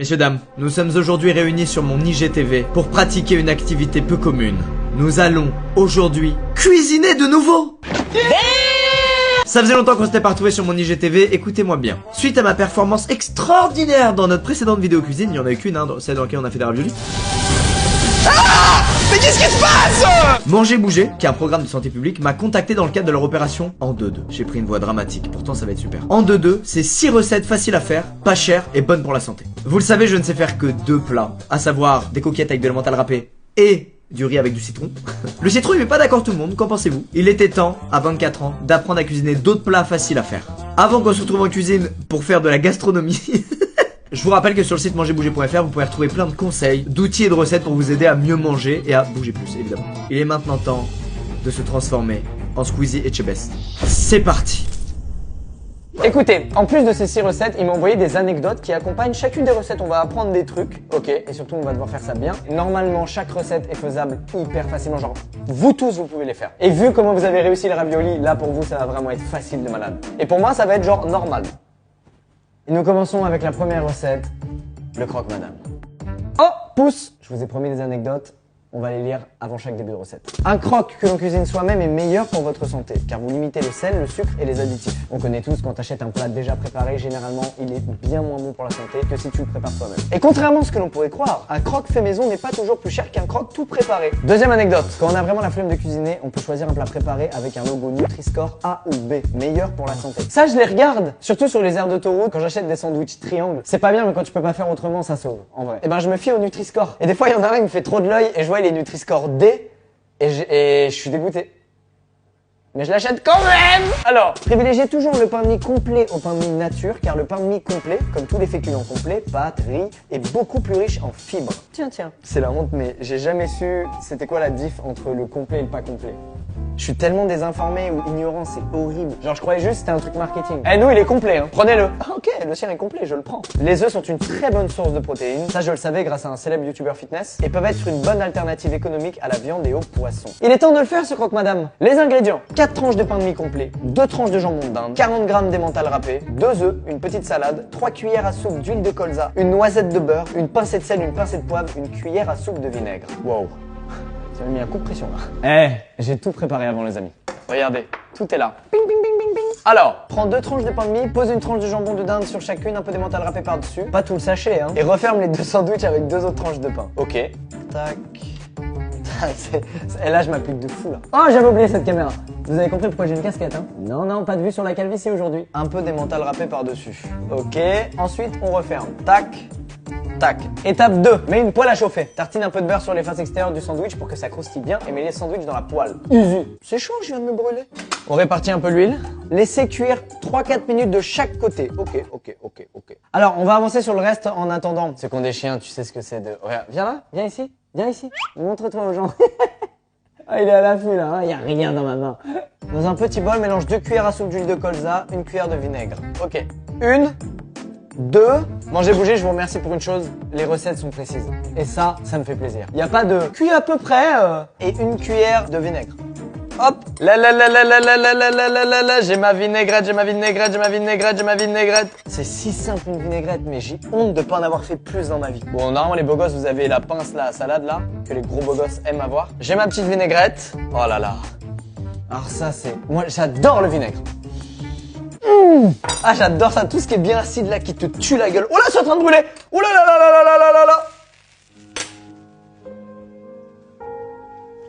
Messieurs, dames, nous sommes aujourd'hui réunis sur mon IGTV pour pratiquer une activité peu commune. Nous allons aujourd'hui cuisiner de nouveau. Ça faisait longtemps qu'on s'était pas retrouvé sur mon IGTV, écoutez-moi bien. Suite à ma performance extraordinaire dans notre précédente vidéo cuisine, il y en a eu qu'une, celle dans laquelle on a fait des raviolis. Ah! Mais qu'est-ce qui se passe? Manger Bouger, qui est un programme de santé publique, m'a contacté dans le cadre de leur opération En 2-2. J'ai pris une voix dramatique, pourtant ça va être super. En 2-2, c'est 6 recettes faciles à faire, pas chères et bonnes pour la santé. Vous le savez, je ne sais faire que 2 plats, à savoir des coquillettes avec de l'emmental râpé et du riz avec du citron. Le citron il met pas d'accord tout le monde, qu'en pensez-vous? Il était temps, à 24 ans, d'apprendre à cuisiner d'autres plats faciles à faire. Avant qu'on se retrouve en cuisine pour faire de la gastronomie... Je vous rappelle que sur le site mangerbouger.fr, vous pouvez retrouver plein de conseils, d'outils et de recettes pour vous aider à mieux manger et à bouger plus, évidemment. Il est maintenant temps de se transformer en Squeezie et Chebest. C'est parti! Écoutez, en plus de ces 6 recettes, il m'a envoyé des anecdotes qui accompagnent chacune des recettes. On va apprendre des trucs, ok, et surtout on va devoir faire ça bien. Normalement, chaque recette est faisable hyper facilement, genre vous tous vous pouvez les faire. Et vu comment vous avez réussi les raviolis, là pour vous ça va vraiment être facile de malade. Et pour moi ça va être genre normal. Et nous commençons avec la première recette, le croque-madame. Oh, pouce! Je vous ai promis des anecdotes, on va les lire avant chaque début de recette. Un croque que l'on cuisine soi-même est meilleur pour votre santé, car vous limitez le sel, le sucre et les additifs. On connaît tous quand t'achètes un plat déjà préparé, généralement il est bien moins bon pour la santé que si tu le prépares toi-même. Et contrairement à ce que l'on pourrait croire, un croque fait maison n'est pas toujours plus cher qu'un croque tout préparé. Deuxième anecdote, quand on a vraiment la flemme de cuisiner, on peut choisir un plat préparé avec un logo Nutri-Score A ou B, meilleur pour la santé. Ça je les regarde, surtout sur les aires d'autoroute, quand j'achète des sandwichs triangles. C'est pas bien mais quand tu peux pas faire autrement ça sauve, en vrai. Et ben je me fie au Nutri-Score. Et des fois il y en a un qui me fait trop de l'œil et je vois il est Nutri-Score D et je suis dégoûté. Mais je l'achète quand même! Alors, privilégiez toujours le pain de mie complet au pain de mie nature, car le pain de mie complet, comme tous les féculents complets, pâtes, riz, est beaucoup plus riche en fibres. Tiens, c'est la honte, mais j'ai jamais su c'était quoi la diff entre le complet et le pas complet. Je suis tellement désinformé ou ignorant, c'est horrible. Genre, je croyais juste que c'était un truc marketing. Eh, nous, il est complet, hein. Prenez-le. Ah, ok, le sien est complet, je le prends. Les œufs sont une très bonne source de protéines. Ça, je le savais grâce à un célèbre youtubeur fitness. Et peuvent être une bonne alternative économique à la viande et au poisson. Il est temps de le faire, ce croque-madame. Les ingrédients. 4 tranches de pain de mie complet, 2 tranches de jambon de dinde, 40 g d'emmental râpé, 2 œufs, une petite salade, 3 cuillères à soupe d'huile de colza, une noisette de beurre, une pincée de sel, une pincée de poivre, une cuillère à soupe de vinaigre. Wow. Ça m'a mis un coup de pression là. J'ai tout préparé avant les amis. Regardez, tout est là. Ping, ping, ping, ping, ping. Alors, prends 2 tranches de pain de mie, pose une tranche de jambon de dinde sur chacune, un peu d'emmental râpé par-dessus. Pas tout le sachet, hein. Et referme les 2 sandwichs avec 2 autres tranches de pain. Ok. Tac. Et là, je m'applique de fou, là. Oh, j'avais oublié cette caméra. Vous avez compris pourquoi j'ai une casquette, hein? Non, pas de vue sur la calvitie aujourd'hui. Un peu d'emmental râpé par-dessus. Ok. Ensuite, on referme. Tac. Tac. Étape 2. Mets une poêle à chauffer. Tartine un peu de beurre sur les faces extérieures du sandwich pour que ça croustille bien et mets les sandwichs dans la poêle. Easy. C'est chaud, je viens de me brûler. On répartit un peu l'huile. Laissez cuire 3-4 minutes de chaque côté. Ok. Alors, on va avancer sur le reste en attendant. C'est qu'on des chiens, tu sais ce que c'est de... Regarde, viens là, viens ici. Montre-toi aux gens. Ah, il est à l'affût là, hein. Il n'y a rien dans ma main. Dans un petit bol, mélange 2 cuillères à soupe d'huile de colza, 1 cuillère de vinaigre. Ok. 1, 2. Manger Bouger, je vous remercie pour une chose, les recettes sont précises. Et ça me fait plaisir. Il n'y a pas de cuit à peu près et 1 cuillère de vinaigre. Hop. Là, j'ai ma vinaigrette. C'est si simple une vinaigrette, mais j'ai honte de pas en avoir fait plus dans ma vie. Bon, normalement les beaux gosses, vous avez la pince là, à salade là, que les gros beaux gosses aiment avoir. J'ai ma petite vinaigrette. Oh là là. Alors ça c'est... Moi j'adore le vinaigre. Ah j'adore ça, tout ce qui est bien acide là, qui te tue la gueule. Oh là, c'est en train de brûler. Oh là là là là là là là là.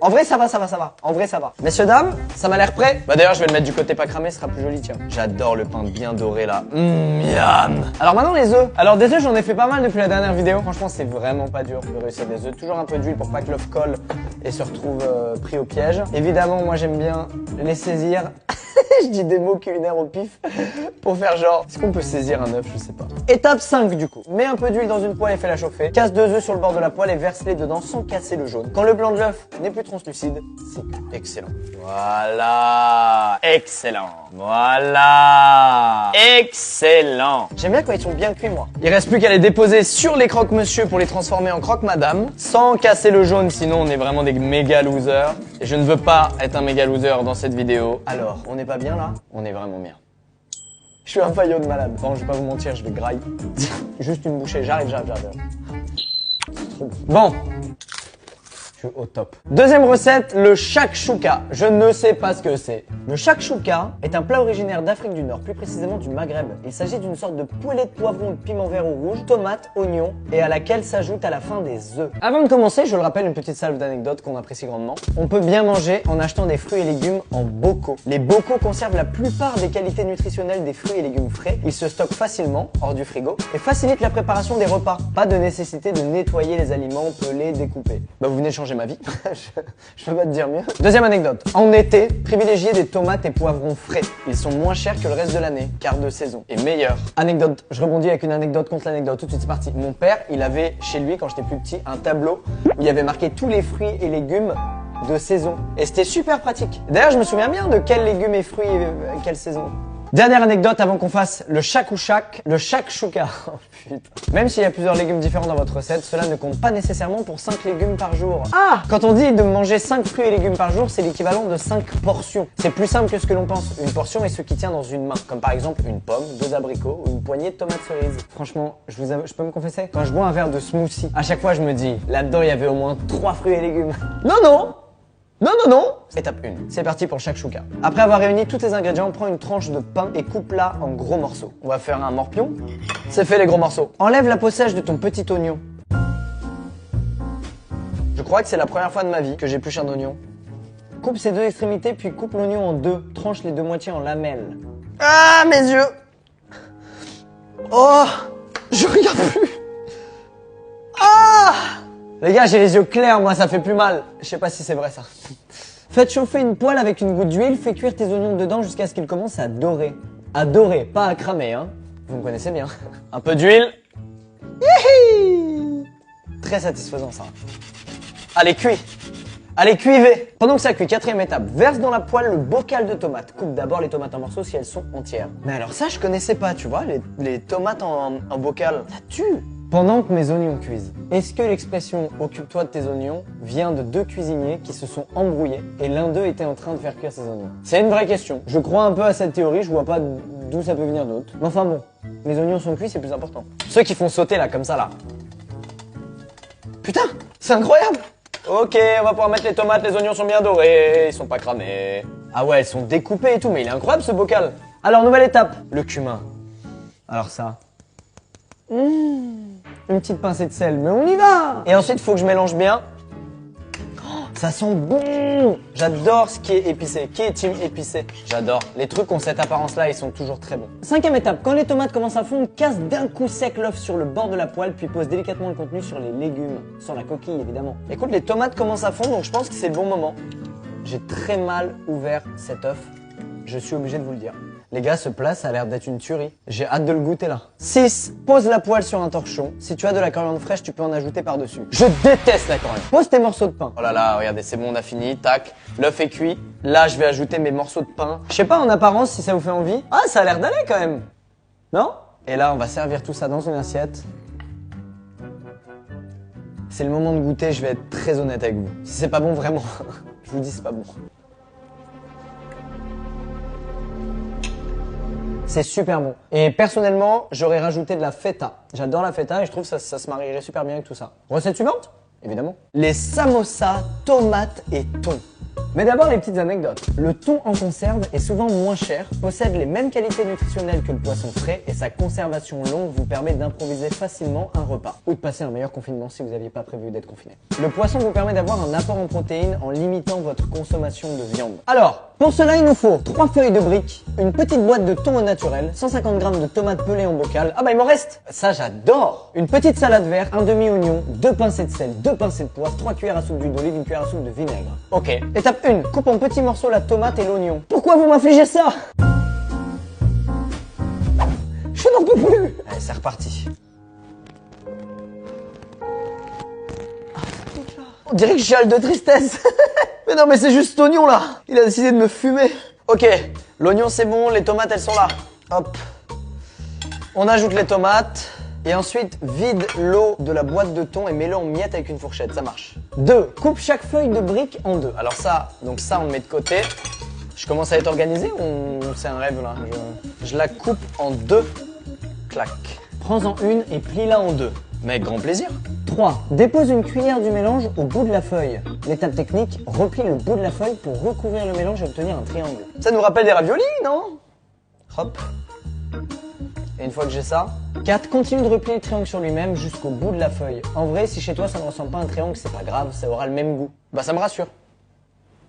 En vrai, ça va. En vrai, ça va. Messieurs, dames, ça m'a l'air prêt. Bah d'ailleurs, je vais le mettre du côté pas cramé, ce sera plus joli, tiens. J'adore le pain bien doré, là. Miam. Alors maintenant, les œufs. Alors des œufs, j'en ai fait pas mal depuis la dernière vidéo. Franchement, c'est vraiment pas dur de réussir des œufs. Toujours un peu d'huile pour pas que l'œuf colle et se retrouve pris au piège. Évidemment, moi, j'aime bien les saisir. Je dis des mots culinaires au pif pour faire genre, est-ce qu'on peut saisir un œuf? Je sais pas. Étape 5 du coup. Mets un peu d'huile dans une poêle et fais-la chauffer. Casse 2 œufs sur le bord de la poêle et verse-les dedans sans casser le jaune. Quand le blanc de l'œuf n'est plus translucide, c'est excellent. Voilà. Excellent. Voilà. Excellent. J'aime bien quand ils sont bien cuits, moi. Il reste plus qu'à les déposer sur les croque-monsieur pour les transformer en croque-madame. Sans casser le jaune, sinon on est vraiment des méga losers. Et je ne veux pas être un méga loser dans cette vidéo. Alors, on n'est pas bien là? On est vraiment bien. Je suis un faillot de malade. Bon, je vais pas vous mentir, je vais grailler. Juste une bouchée, j'arrive. Bon. Je suis au top. Deuxième recette, le shakshuka. Je ne sais pas ce que c'est. Le shakshuka est un plat originaire d'Afrique du Nord, plus précisément du Maghreb. Il s'agit d'une sorte de poulet de poivron de piment vert ou rouge, tomates, oignons et à laquelle s'ajoute à la fin des œufs. Avant de commencer, je le rappelle, une petite salve d'anecdotes qu'on apprécie grandement. On peut bien manger en achetant des fruits et légumes en bocaux. Les bocaux conservent la plupart des qualités nutritionnelles des fruits et légumes frais. Ils se stockent facilement hors du frigo et facilitent la préparation des repas. Pas de nécessité de nettoyer les aliments, peler, découper. Bah vous venez de changer ma vie. je peux pas te dire mieux. Deuxième anecdote. En été, privilégiez des tomates et poivrons frais. Ils sont moins chers que le reste de l'année, car de saison. Et meilleurs. Anecdote. Je rebondis avec une anecdote contre l'anecdote. Tout de suite, c'est parti. Mon père, il avait chez lui, quand j'étais plus petit, un tableau où il y avait marqué tous les fruits et légumes de saison. Et c'était super pratique. D'ailleurs, je me souviens bien de quels légumes et fruits et quelle saison. Dernière anecdote avant qu'on fasse le shakushuka. Oh putain. Même s'il y a plusieurs légumes différents dans votre recette, cela ne compte pas nécessairement pour 5 légumes par jour. Ah! Quand on dit de manger 5 fruits et légumes par jour, c'est l'équivalent de 5 portions. C'est plus simple que ce que l'on pense. Une portion est ce qui tient dans une main. Comme par exemple une pomme, 2 abricots ou une poignée de tomates cerises. Franchement, je peux me confesser? Quand je bois un verre de smoothie, à chaque fois je me dis, là-dedans il y avait au moins 3 fruits et légumes. Non! Étape 1. C'est parti pour le shakshuka. Après avoir réuni tous les ingrédients, prends une tranche de pain et coupe-la en gros morceaux. On va faire un morpion. C'est fait les gros morceaux. Enlève la peau sèche de ton petit oignon. Je crois que c'est la première fois de ma vie que j'épluche un oignon. Coupe ses 2 extrémités puis coupe l'oignon en 2. Tranche les 2 moitiés en lamelles. Ah, mes yeux! Oh! Je regarde plus! Ah! Les gars, j'ai les yeux clairs, moi, ça fait plus mal. Je sais pas si c'est vrai, ça. Faites chauffer une poêle avec une goutte d'huile, fais cuire tes oignons dedans jusqu'à ce qu'ils commencent à dorer. À dorer, pas à cramer, hein. Vous me connaissez bien. Un peu d'huile. Très satisfaisant, ça. Allez, cuis. Allez, cuivez. Pendant que ça cuit, 4e étape, verse dans la poêle le bocal de tomates. Coupe d'abord les tomates en morceaux si elles sont entières. Mais alors ça, je connaissais pas, tu vois, les tomates en bocal. Ça tue. Pendant que mes oignons cuisent, est-ce que l'expression « occupe-toi de tes oignons » vient de 2 cuisiniers qui se sont embrouillés et l'un d'eux était en train de faire cuire ses oignons? C'est une vraie question. Je crois un peu à cette théorie, je vois pas d'où ça peut venir d'autre. Mais enfin bon, mes oignons sont cuits, c'est plus important. Ceux qui font sauter là, comme ça là. Putain, c'est incroyable! Ok, on va pouvoir mettre les tomates, les oignons sont bien dorés, ils sont pas cramés. Ah ouais, ils sont découpés et tout, mais il est incroyable ce bocal. Alors, nouvelle étape, le cumin. Alors ça... Une petite pincée de sel, mais on y va! Et ensuite, il faut que je mélange bien. Oh, ça sent bon! J'adore ce qui est épicé. Qui est team épicé? J'adore. Les trucs ont cette apparence-là, ils sont toujours très bons. 5e étape, quand les tomates commencent à fondre, casse d'un coup sec l'œuf sur le bord de la poêle, puis pose délicatement le contenu sur les légumes. Sans la coquille, évidemment. Écoute, les tomates commencent à fondre, donc je pense que c'est le bon moment. J'ai très mal ouvert cet œuf. Je suis obligé de vous le dire. Les gars, ce plat, ça a l'air d'être une tuerie. J'ai hâte de le goûter là. 6. Pose la poêle sur un torchon. Si tu as de la coriandre fraîche, tu peux en ajouter par-dessus. Je déteste la coriandre. Pose tes morceaux de pain. Oh là là, regardez, c'est bon, on a fini. Tac, l'œuf est cuit. Là, je vais ajouter mes morceaux de pain. Je sais pas en apparence si ça vous fait envie. Ah, ça a l'air d'aller quand même. Non? Et là, on va servir tout ça dans une assiette. C'est le moment de goûter, je vais être très honnête avec vous. Si c'est pas bon, vraiment, je vous dis c'est pas bon. C'est super bon. Et personnellement, j'aurais rajouté de la feta. J'adore la feta et je trouve que ça se marierait super bien avec tout ça. Recette suivante? Évidemment. Les samosas, tomates et thon. Mais d'abord les petites anecdotes. Le thon en conserve est souvent moins cher, possède les mêmes qualités nutritionnelles que le poisson frais et sa conservation longue vous permet d'improviser facilement un repas. Ou de passer un meilleur confinement si vous n'aviez pas prévu d'être confiné. Le poisson vous permet d'avoir un apport en protéines en limitant votre consommation de viande. Alors, pour cela il nous faut 3 feuilles de briques, une petite boîte de thon au naturel, 150 g de tomates pelées en bocal. Ah bah il m'en reste! Ça j'adore! Une petite salade verte, un demi-oignon, 2 pincées de sel, 2 pincées de poivre, 3 cuillères à soupe d'huile d'olive, 1 cuillère à soupe de vinaigre. Ok. Étape 1. Coupe en petits morceaux la tomate et l'oignon. Pourquoi vous m'infligez ça? Je n'en peux plus! Allez, c'est reparti. On dirait que je chiale de tristesse. Mais non, mais c'est juste cet oignon là. Il a décidé de me fumer. Ok, l'oignon c'est bon, les tomates elles sont là. Hop. On ajoute les tomates. Et ensuite, vide l'eau de la boîte de thon et mets-le en miettes avec une fourchette, ça marche. 2. Coupe chaque feuille de brique en 2. Alors ça, on le met de côté. Je commence à être organisé ou c'est un rêve là? Je la coupe en deux. Clac. Prends-en une et plie-la en deux. Mais avec grand plaisir. 3. Dépose une cuillère du mélange au bout de la feuille. L'étape technique, replie le bout de la feuille pour recouvrir le mélange et obtenir un triangle. Ça nous rappelle des raviolis, non? Hop. Et une fois que j'ai ça. 4. Continue de replier le triangle sur lui-même jusqu'au bout de la feuille. En vrai, si chez toi ça ne ressemble pas à un triangle, c'est pas grave, ça aura le même goût. Bah ça me rassure.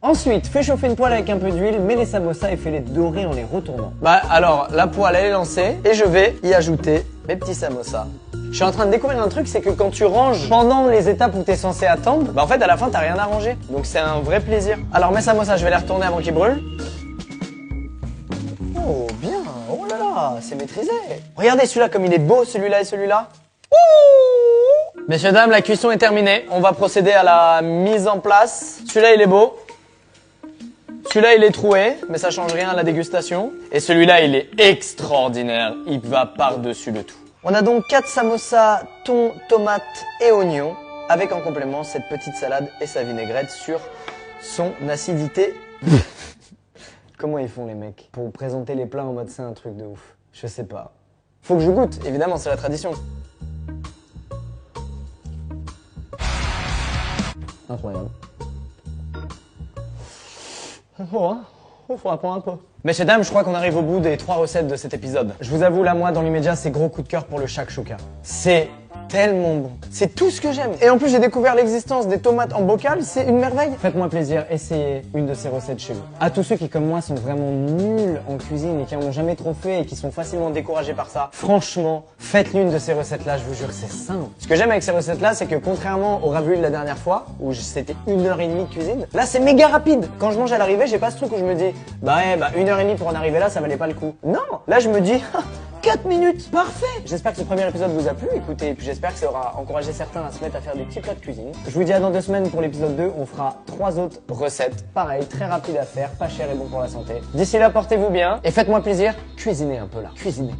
Ensuite, fais chauffer une poêle avec un peu d'huile, mets les samosas et fais-les dorer en les retournant. Bah alors, la poêle elle est lancée et je vais y ajouter mes petits samosas. Je suis en train de découvrir un truc, c'est que quand tu ranges pendant les étapes où tu es censé attendre, bah en fait à la fin t'as rien à ranger. Donc c'est un vrai plaisir. Alors mes samosas, je vais les retourner avant qu'ils brûlent. Oh bien, oh là là, c'est maîtrisé. Regardez celui-là comme il est beau, celui-là et celui-là. Ouh. Messieurs, dames, la cuisson est terminée. On va procéder à la mise en place. Celui-là il est beau. Celui-là, il est troué, mais ça change rien à la dégustation. Et celui-là, il est extraordinaire. Il va par-dessus le tout. On a donc 4 samosas, thon, tomates et oignons, avec en complément cette petite salade et sa vinaigrette sur son acidité. Comment ils font les mecs pour présenter les plats en mode c'est un truc de ouf? Je sais pas. Faut que je goûte, évidemment, c'est la tradition. Incroyable. Faut apprendre un peu. Messieurs, dames, je crois qu'on arrive au bout des 3 recettes de cet épisode. Je vous avoue, là, moi, dans l'immédiat, c'est gros coup de cœur pour le shakshuka. C'est tellement bon. C'est tout ce que j'aime. Et en plus, j'ai découvert l'existence des tomates en bocal, c'est une merveille. Faites-moi plaisir, essayez une de ces recettes chez vous. À tous ceux qui, comme moi, sont vraiment nuls en cuisine et qui en ont jamais trop fait et qui sont facilement découragés par ça, franchement, faites l'une de ces recettes-là, je vous jure, c'est simple. Ce que j'aime avec ces recettes-là, c'est que contrairement au ravioli de la dernière fois, où c'était 1h30 de cuisine, là, c'est méga rapide. Quand je mange à l'arrivée, j'ai pas ce truc où je me dis, bah ouais, 1h30 pour en arriver là, ça valait pas le coup. Non, là, je me dis, 4 minutes, parfait. J'espère que ce premier épisode vous a plu, écoutez, et puis j'espère que ça aura encouragé certains à se mettre à faire des petits plats de cuisine. Je vous dis à dans 2 semaines pour l'épisode 2, on fera 3 autres recettes, pareil, très rapides à faire, pas cher et bon pour la santé. D'ici là, portez-vous bien, et faites-moi plaisir, cuisinez un peu là, cuisinez.